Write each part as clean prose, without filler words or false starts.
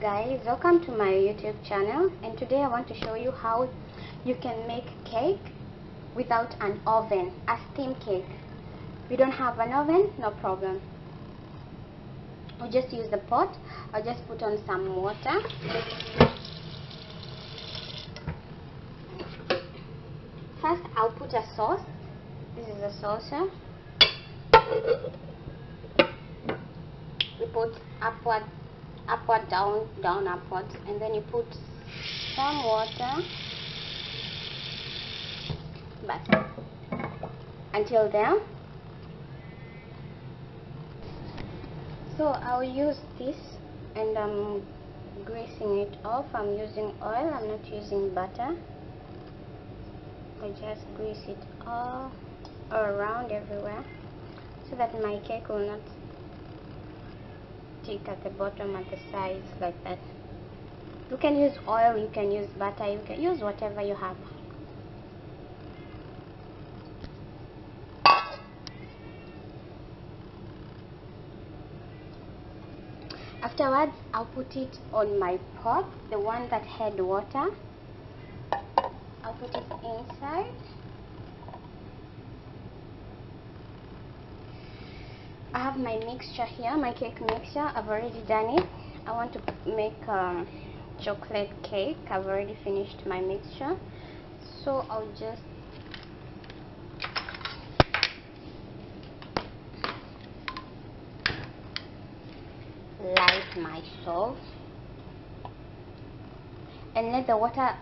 guys, welcome to my YouTube channel, and today I want to show you how you can make cake without an oven, a steam cake. We don't have an oven, no problem. We'll just use the pot. I'll just put on some water. First I'll put a sauce. This is a saucer. We put upward, down, upward, and then you put some water, but until there. So I'll use this, and I'm greasing it off. I'm using oil, I'm not using butter. I just grease it all around everywhere so that my cake will not stick at the bottom, at the sides like that. You can use oil, you can use butter, you can use whatever you have. Afterwards, I'll put it on my pot, the one that had water. I'll put it inside. I have my mixture here, my cake mixture. I've already done it. I want to make chocolate cake. I've already finished my mixture, so I'll just light my stove and let the water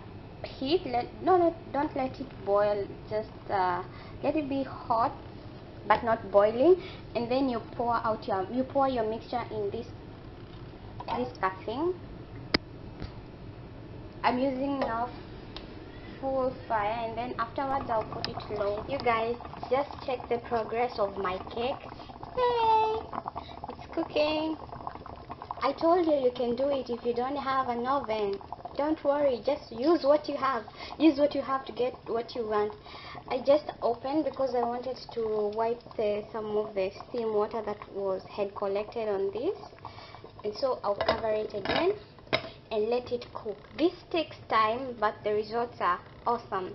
heat. Don't let it boil, just let it be hot but not boiling, and then you pour your mixture in this thing. I'm using now full fire, and then afterwards I'll put it low. You guys, just check the progress of my cake. Yay, it's cooking. I told you you can do it if you don't have an oven. Don't worry, just use what you have. Use what you have to get what you want. I just opened because I wanted to wipe some of the steam water that had collected on this, and so I'll cover it again and let it cook. This takes time, but the results are awesome.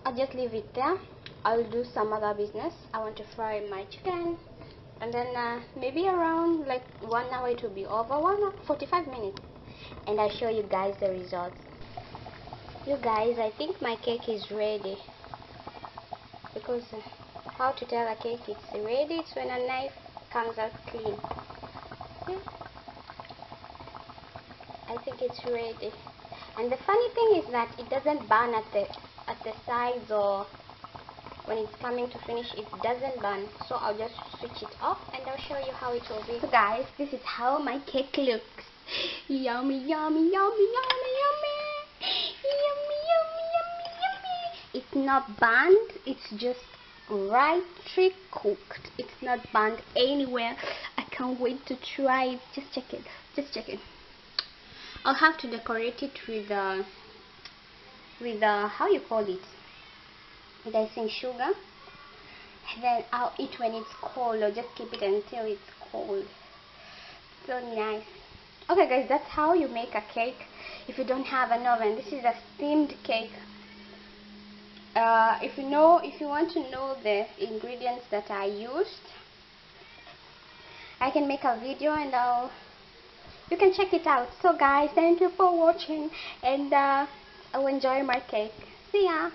I'll just leave it there. I'll do some other business. I want to fry my chicken, and then maybe around like 1 hour it will be over, 45 minutes, and I'll show you guys the results. You guys, I think my cake is ready, because how to tell a cake it's ready? It's when a knife comes out clean. Okay. I think it's ready, and the funny thing is that it doesn't burn at the sides, or when it's coming to finish it doesn't burn. So I'll just switch it off and I'll show you how it will be. So guys, this is how my cake looks. Yummy, yummy, yummy, yummy, yummy. Yummy, yummy, yummy, yummy. It's not burned, it's just rightly cooked. It's not burned anywhere. I can't wait to try it. Just check it. Just check it. I'll have to decorate it with how you call it? With icing sugar. Then I'll eat when it's cold, or just keep it until it's cold. So nice. Okay guys, that's how you make a cake if you don't have an oven. This is a steamed cake. If you want to know the ingredients that I used, I can make a video and you can check it out. So guys, thank you for watching, and I'll enjoy my cake. See ya.